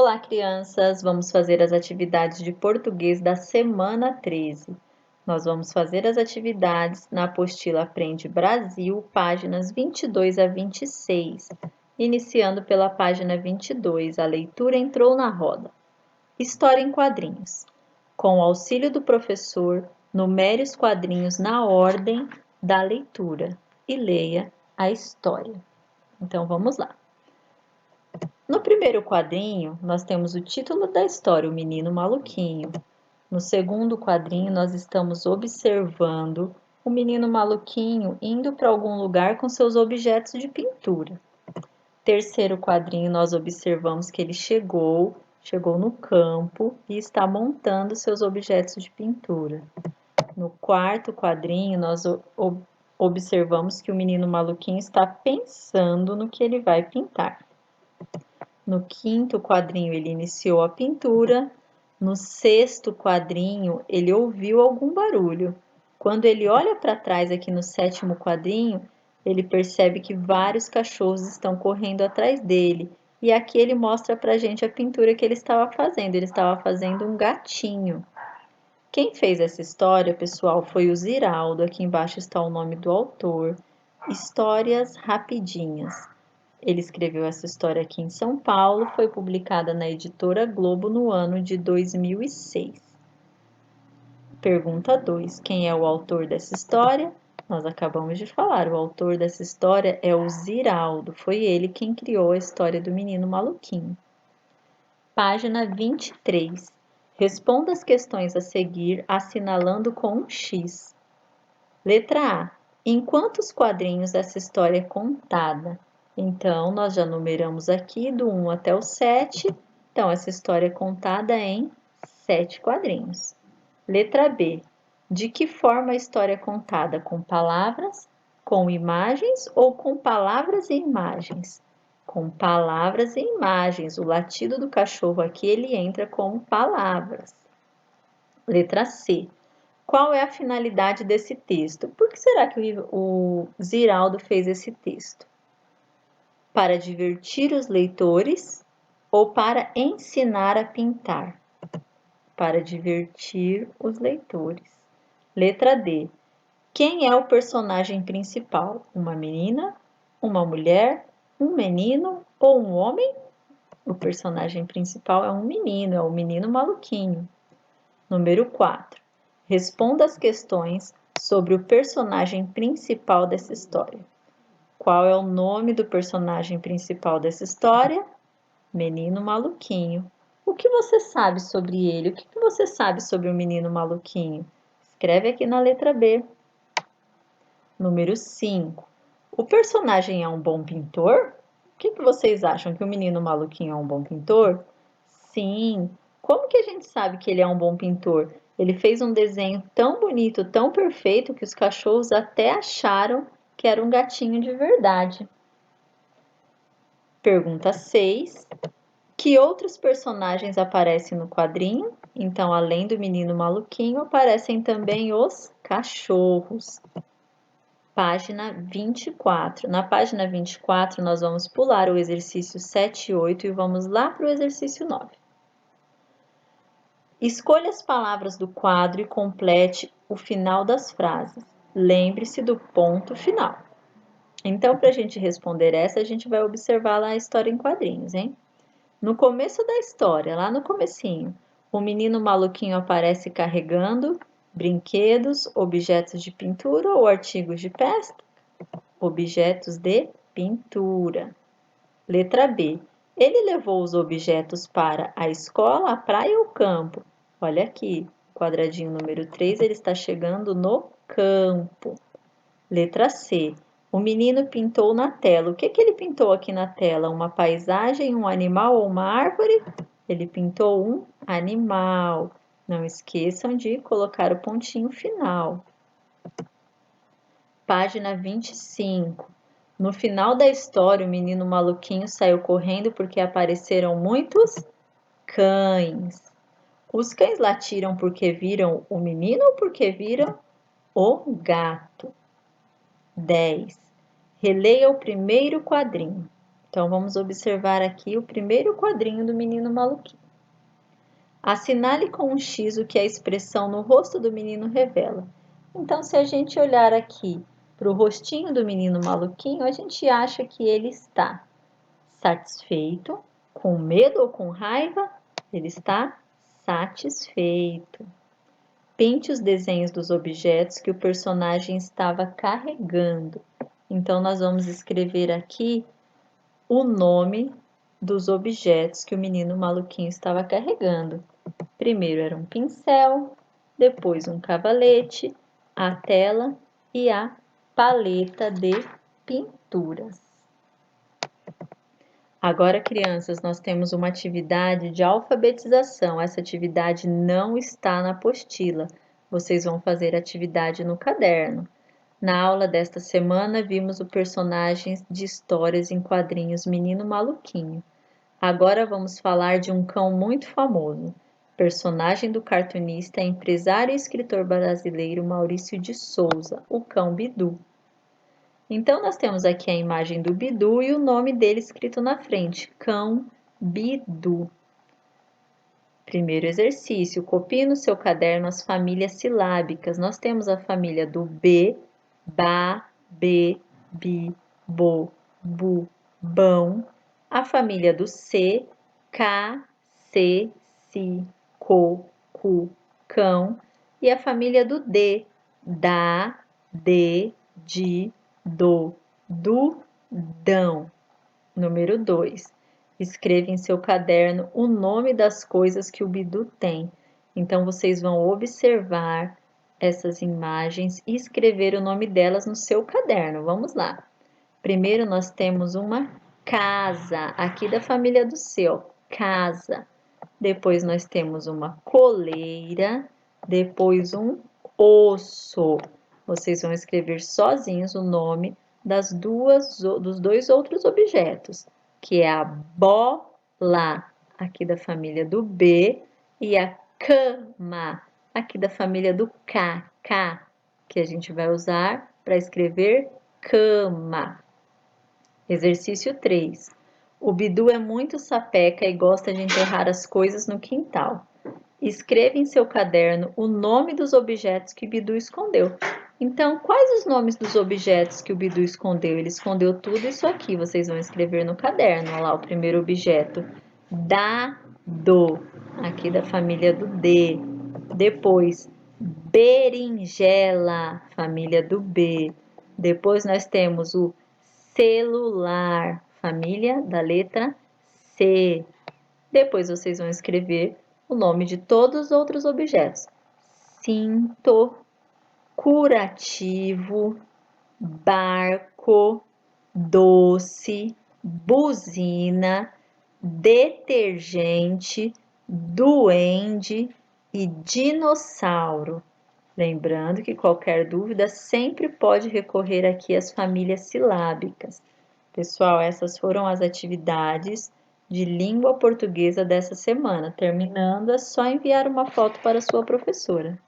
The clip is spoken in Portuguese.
Olá, crianças! Vamos fazer as atividades de português da semana 13. Nós vamos fazer as atividades na apostila Aprende Brasil, páginas 22 a 26, iniciando pela página 22. A leitura entrou na roda. História em quadrinhos. Com o auxílio do professor, numere os quadrinhos na ordem da leitura e leia a história. Então, vamos lá. No primeiro quadrinho, nós temos o título da história, O Menino Maluquinho. No segundo quadrinho, nós estamos observando o menino maluquinho indo para algum lugar com seus objetos de pintura. Terceiro quadrinho, nós observamos que ele chegou no campo e está montando seus objetos de pintura. No quarto quadrinho, nós observamos que o menino maluquinho está pensando no que ele vai pintar. No quinto quadrinho, ele iniciou a pintura. No sexto quadrinho, ele ouviu algum barulho. Quando ele olha para trás aqui no sétimo quadrinho, ele percebe que vários cachorros estão correndo atrás dele. E aqui ele mostra para a gente a pintura que ele estava fazendo. Ele estava fazendo um gatinho. Quem fez essa história, pessoal, foi o Ziraldo. Aqui embaixo está o nome do autor. Histórias Rapidinhas. Ele escreveu essa história aqui em São Paulo, foi publicada na Editora Globo no ano de 2006. Pergunta 2. Quem é o autor dessa história? Nós acabamos de falar, o autor dessa história é o Ziraldo. Foi ele quem criou a história do menino maluquinho. Página 23. Responda as questões a seguir assinalando com um X. Letra A. Em quantos quadrinhos essa história é contada? Então, nós já numeramos aqui do 1 até o 7. Então, essa história é contada em 7 quadrinhos. Letra B. De que forma a história é contada? Com palavras, com imagens ou com palavras e imagens? Com palavras e imagens. O latido do cachorro aqui, ele entra como palavras. Letra C. Qual é a finalidade desse texto? Por que será que o Ziraldo fez esse texto? Para divertir os leitores ou para ensinar a pintar? Para divertir os leitores. Letra D. Quem é o personagem principal? Uma menina, uma mulher, um menino ou um homem? O personagem principal é um menino, é o menino maluquinho. Número 4. Responda as questões sobre o personagem principal dessa história. Qual é o nome do personagem principal dessa história? Menino Maluquinho. O que você sabe sobre ele? O que você sabe sobre o menino maluquinho? Escreve aqui na letra B. Número 5. O personagem é um bom pintor? O que vocês acham? Que o menino maluquinho é um bom pintor? Sim. Como que a gente sabe que ele é um bom pintor? Ele fez um desenho tão bonito, tão perfeito, que os cachorros até acharam que era um gatinho de verdade. Pergunta 6. Que outros personagens aparecem no quadrinho? Então, além do menino maluquinho, aparecem também os cachorros. Página 24. Na página 24, nós vamos pular o exercício 7 e 8 e vamos lá para o exercício 9. Escolha as palavras do quadro e complete o final das frases. Lembre-se do ponto final. Então, para a gente responder essa, a gente vai observar lá a história em quadrinhos, hein? No começo da história, lá no comecinho, o menino maluquinho aparece carregando brinquedos, objetos de pintura ou artigos de pesca? Objetos de pintura. Letra B. Ele levou os objetos para a escola, a praia ou campo? Olha aqui, quadradinho número 3, ele está chegando no campo. Letra C. O menino pintou na tela. O que ele pintou aqui na tela? Uma paisagem, um animal ou uma árvore? Ele pintou um animal. Não esqueçam de colocar o pontinho final. Página 25. No final da história, o menino maluquinho saiu correndo porque apareceram muitos cães. Os cães latiram porque viram o menino ou porque viram o gato? 10. Releia o primeiro quadrinho. Então, vamos observar aqui o primeiro quadrinho do menino maluquinho. Assinale com um X o que a expressão no rosto do menino revela. Então, se a gente olhar aqui para o rostinho do menino maluquinho, a gente acha que ele está satisfeito, com medo ou com raiva? Ele está satisfeito. Pinte os desenhos dos objetos que o personagem estava carregando. Então, nós vamos escrever aqui o nome dos objetos que o menino maluquinho estava carregando. Primeiro era um pincel, depois um cavalete, a tela e a paleta de pinturas. Agora, crianças, nós temos uma atividade de alfabetização. Essa atividade não está na apostila. Vocês vão fazer atividade no caderno. Na aula desta semana, vimos o personagem de histórias em quadrinhos Menino Maluquinho. Agora vamos falar de um cão muito famoso. Personagem do cartunista, empresário e escritor brasileiro Maurício de Souza, o cão Bidu. Então, nós temos aqui a imagem do Bidu e o nome dele escrito na frente, cão Bidu. Primeiro exercício, copie no seu caderno as famílias silábicas. Nós temos a família do B, Ba, Be, Bi, Bo, Bu, Bão. A família do C, Ca, Ce, Si, Co, Cu, Cão. E a família do D, Da, De, Di, Do, Du, Dão. Número 2. Escreva em seu caderno o nome das coisas que o Bidu tem. Então, vocês vão observar essas imagens e escrever o nome delas no seu caderno. Vamos lá. Primeiro, nós temos uma casa, aqui da família do seu, casa. Depois, nós temos uma coleira. Depois, um osso. Vocês vão escrever sozinhos o nome dos dois outros objetos, que é a bola, aqui da família do B, e a cama, aqui da família do K, que a gente vai usar para escrever cama. Exercício 3. O Bidu é muito sapeca e gosta de enterrar as coisas no quintal. Escreva em seu caderno o nome dos objetos que Bidu escondeu. Então, quais os nomes dos objetos que o Bidu escondeu? Ele escondeu tudo isso aqui. Vocês vão escrever no caderno. Olha lá, o primeiro objeto. Dado, aqui da família do D. Depois, berinjela, família do B. Depois nós temos o celular, família da letra C. Depois vocês vão escrever o nome de todos os outros objetos. Cinto, curativo, barco, doce, buzina, detergente, duende e dinossauro. Lembrando que qualquer dúvida sempre pode recorrer aqui às famílias silábicas. Pessoal, essas foram as atividades de língua portuguesa dessa semana. Terminando, é só enviar uma foto para a sua professora.